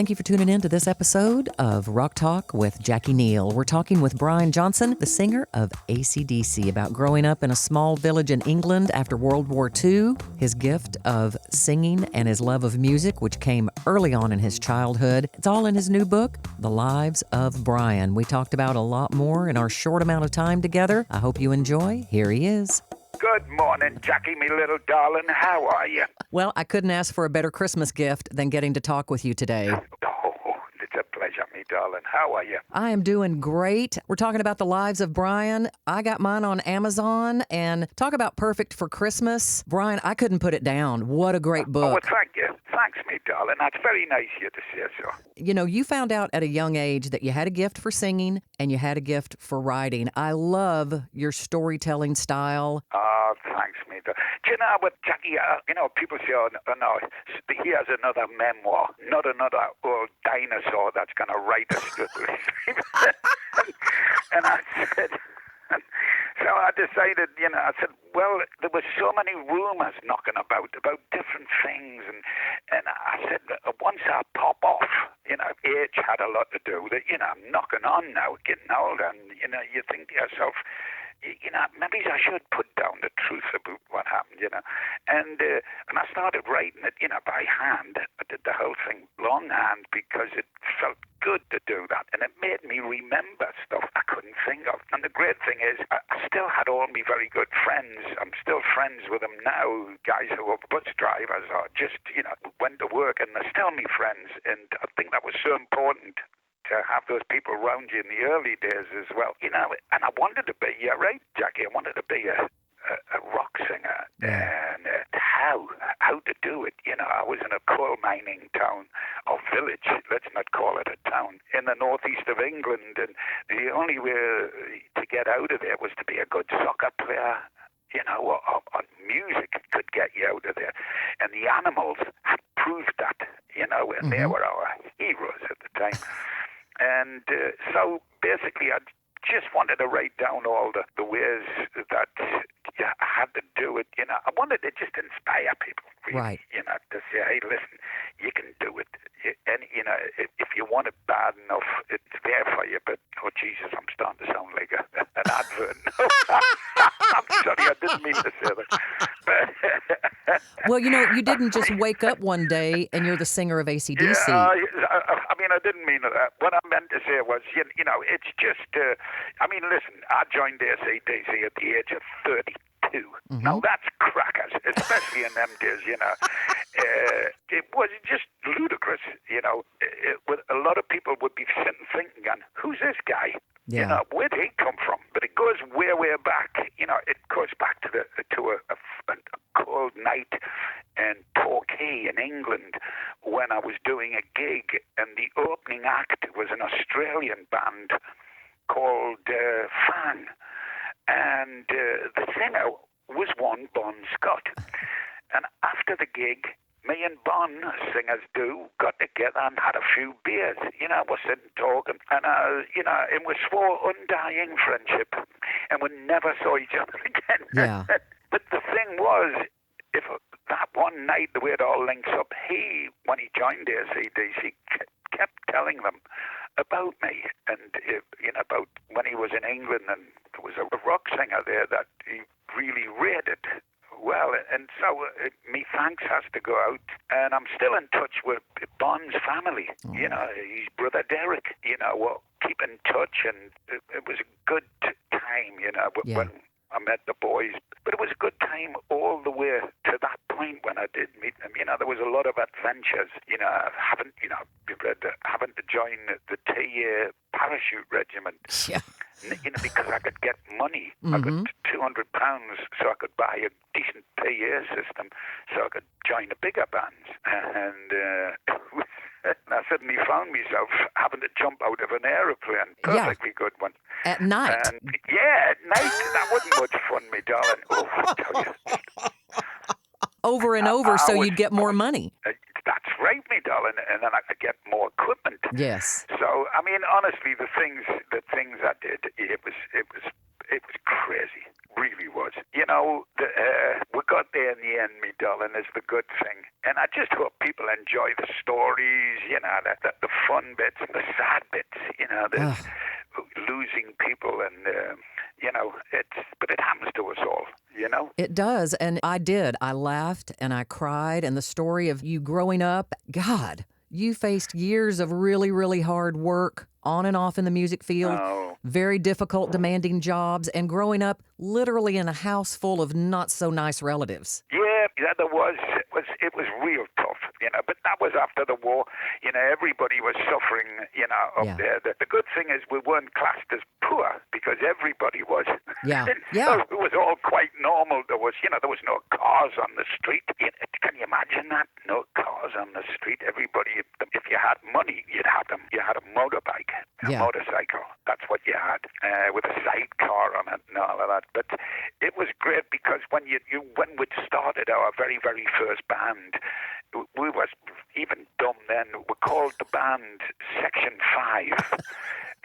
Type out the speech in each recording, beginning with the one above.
Thank you for tuning in to this episode of Rock Talk with Jacqui Neal. We're talking with Brian Johnson, the singer of AC/DC, about growing up in a small village in England after World War II, his gift of singing and his love of music, which came early on in his childhood. It's all in his new book, The Lives of Brian. We talked about a lot more in our short amount of time together. I hope you enjoy. Here he is. Good morning, Jacqui, me little darling. How are you? Well, I couldn't ask for a better Christmas gift than getting to talk with you today. Oh, it's a pleasure, me darling. How are you? I am doing great. We're talking about The Lives of Brian. I got mine on Amazon, and talk about perfect for Christmas. Brian, I couldn't put it down. What a great book. Oh, well, thank you. Thanks, me darling. That's very nice of you to say so. You know, you found out at a young age that you had a gift for singing and you had a gift for writing. I love your storytelling style. Oh, thanks, me darling. Do you know what, Jacqui, people say, oh, no, here's another memoir, not another old dinosaur that's going to write a story. And I said... So I decided, I said, well, there were so many rumors knocking about different things. And I said, once I pop off, age had a lot to do with it. I'm knocking on now, getting older. And, you think to yourself, maybe I should put down the truth about what happened, And I started writing it, by hand. I did the whole thing longhand because it felt good to do that. And it made me remember stuff I couldn't think of. And the great thing is, I still had all my very good friends. I'm still friends with them now, guys who are bus drivers or just, went to work, and they're still my friends. And I think that was so important to have those people around you in the early days as well. And I wanted to be, you're right, Jacqui, I wanted to be a rock singer. Yeah. And how to do it. I was in a coal mining town or village, let's not call it a town, in the northeast of England, and the only way to get out of there was to be a good soccer player, or music could get you out of there. And the Animals had proved that, and they were our heroes at the time. And so basically I just wanted to write down all the ways that I had to do it. I wanted to just inspire people, really, Right. To say, hey, listen, you can do it. And, if you want it bad enough, it's there for you. But, oh, Jesus, I'm starting to sound like an advert. I'm sorry, I didn't mean to say that. But Well, you didn't just wake up one day and you're the singer of AC/DC. yeah, I didn't mean that. What I meant to say was, it's just, listen, I joined AC/DC at the age of 32. Mm-hmm. Now, that's crackers, especially in them days, It was just ludicrous, a lot of people would be sitting thinking, who's this guy? Yeah. Where'd he come from? But it goes way, way back. It goes back to a cold night in Torquay in England when I was doing a gig, and the opening act was an Australian band called Fang, and the singer was one Bon Scott. And after the gig, me and Bon, singers do, got together and had a few beers. We're sitting talking, and it was for undying friendship, and we never saw each other again. Yeah. But the thing was, if that one night the way it all links up, when he joined AC/DC, kept telling them about me, and about when he was in England, and there was a rock singer there that he really rated well, and so me thanks has to go out, and I'm still in touch with Bon's family. Oh. His brother Derek. We'll keep in touch, and it was a good time. When I met the boys, but it was a good time all the way to that point when I did meet them. There was a lot of adventures. Having to join the TA parachute regiment. Yeah. Because I could get money. Mm-hmm. I got £200 so I could buy a decent PA system so I could join the bigger bands. And I suddenly found myself having to jump out of an aeroplane. Perfectly good one. At night. And, at night. That wasn't much fun, me darling. Oh, I tell you. Over and over so you'd get more money. That's right, me darling. And then I could get more equipment. Yes. So, honestly, the things I did, it was crazy. Really was. We got there in the end, me darling, is the good thing. And I just hope people enjoy the stories the fun bits and the sad bits, there's losing people and, but it happens to us all, It does, and I did. I laughed and I cried, and the story of you growing up, God, you faced years of really, really hard work on and off in the music field, very difficult, demanding jobs, and growing up literally in a house full of not-so-nice relatives. Yeah, there was. It was real tough, but that was after the war. Everybody was suffering, up there. The good thing is we weren't classed as poor because everybody was. Yeah. So it was all quite normal. There was no cars on the street. Can you imagine that? No cars on the street. Everybody, if you had money, you'd have them. You had a motorbike, a motorcycle. That's what you had, with a sidecar on it and all of that. But it was great because when we'd started our very, very first band, we was even dumb then. We called the band Section 5,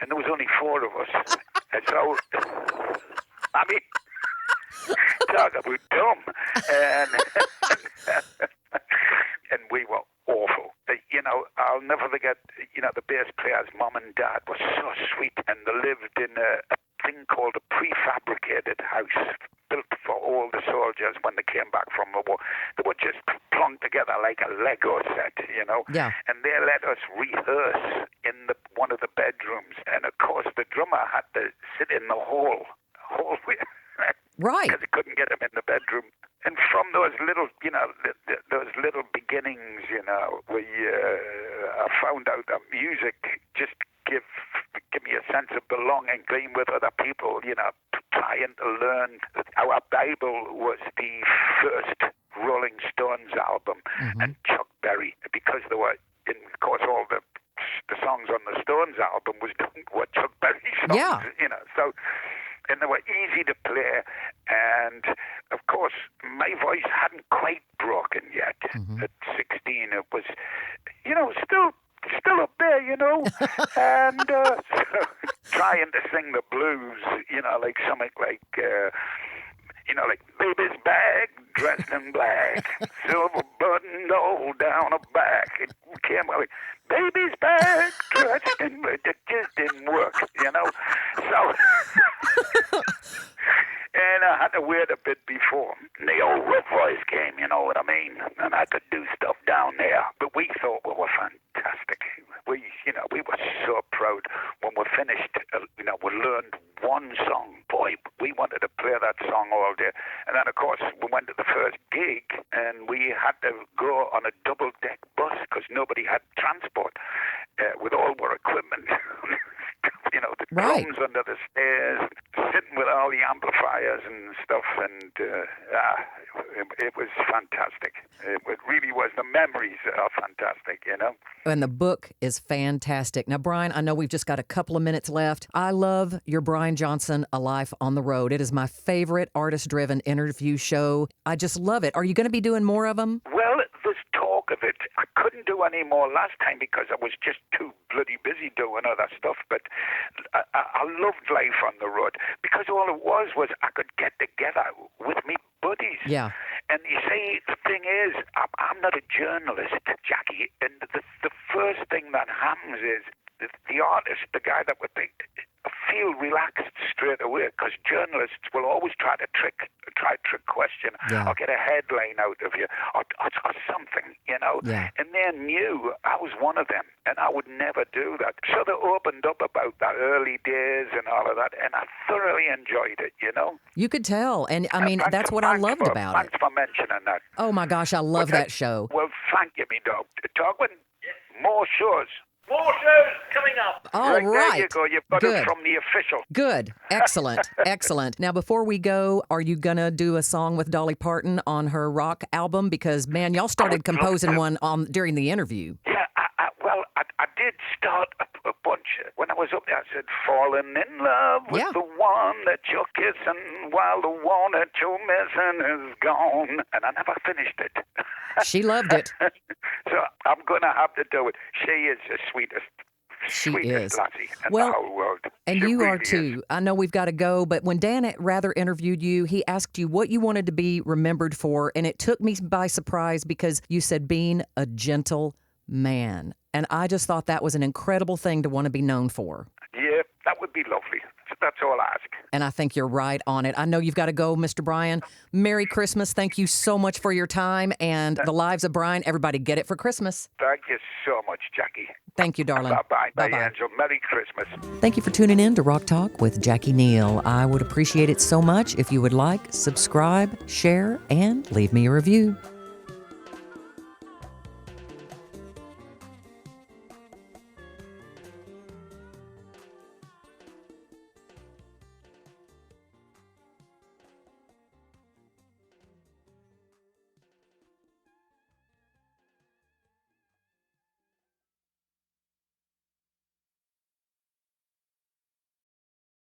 and there was only 4 of us. And so, I mean, talk about dumb. And we were awful. I'll never forget, the bass player's mom and dad were so sweet, and they lived in a thing called a prefabricated house built for all the soldiers when they came back from the war. They were just plunked together like a Lego set, Yeah. And they let us rehearse in one of the bedrooms. And, of course, the drummer had to sit in the hallway. Right. Because they couldn't get him in the bedroom. And from those little, those little beginnings, I found out that music just give me a sense of belonging, being with other people, trying to learn. Our Bible was the first Rolling Stones album, and Chuck Berry, because there were, of course, all the songs on the Stones album were Chuck Berry songs, so. And they were easy to play, and of course, my voice hadn't quite broken yet. At 16, it was, still up there, and so, trying to sing the blues, like something like, like baby's bag dressed in black, silver button all down her back. It came like baby's bag dressed in black. It just didn't work, So, and I had to wait a bit before the old rough voice came, you know what I mean? And I could do stuff down there. But we thought we were fantastic. We were so proud when we finished. We learned one song. Boy, we wanted to play that song all day. And then, of course, we went to the first gig, and we had to go on a double-deck bus because nobody had transport with all our equipment. The drums under the stairs, sitting with all the amplifiers and stuff, and it was fantastic. It really was. The memories are fantastic, And the book is fantastic. Now, Brian, I know we've just got a couple of minutes left. I love your Brian Johnson, A Life on the Road. It is my favorite artist-driven interview show. I just love it. Are you going to be doing more of them? Well, there's talk of it. I couldn't do any more last time because I was just too bloody busy doing other stuff, but I loved Life on the Road because all it was I could get together with me buddies. Yeah. And you see, the thing is, I'm not a journalist, Jacqui, and the first thing that happens is the artist, the guy that would be, feel relaxed straight away because journalists will always try trick question or get a headline out of you or something, Yeah. And they knew I was one of them and I would never do that. So they opened up about the early days and all of that, and I thoroughly enjoyed it, You could tell. And I mean, that's what I loved about it. Thanks for mentioning that. Oh my gosh, I love that show. Well, thank you, me dog. Talking more shows. More shows coming up. All right. There you go. You've got it from the official. Good. Excellent. Excellent. Now, before we go, are you going to do a song with Dolly Parton on her rock album? Because, man, y'all started composing one during the interview. Yeah, I did start a bunch. When I was up there, I said, falling in love with the one that you're kissing while the one that you're missing is gone. And I never finished it. She loved it. So I'm going to have to do it. She is the sweetest. She sweetest is. lassie in the whole world. And she you really are too. Is. I know we've got to go, but when Dan Rather interviewed you, he asked you what you wanted to be remembered for, and it took me by surprise because you said being a gentle man. And I just thought that was an incredible thing to want to be known for. Yeah, that would be lovely. So that's all I ask. And I think you're right on it. I know you've got to go, Mr. Brian. Merry Christmas. Thank you so much for your time. And The Lives of Brian, everybody get it for Christmas. Thank you so much, Jacqui. Thank you, darling. Bye-bye. Bye, Bye-bye. Angel. Merry Christmas. Thank you for tuning in to Rock Talk with Jacqui Neal. I would appreciate it so much if you would like, subscribe, share, and leave me a review.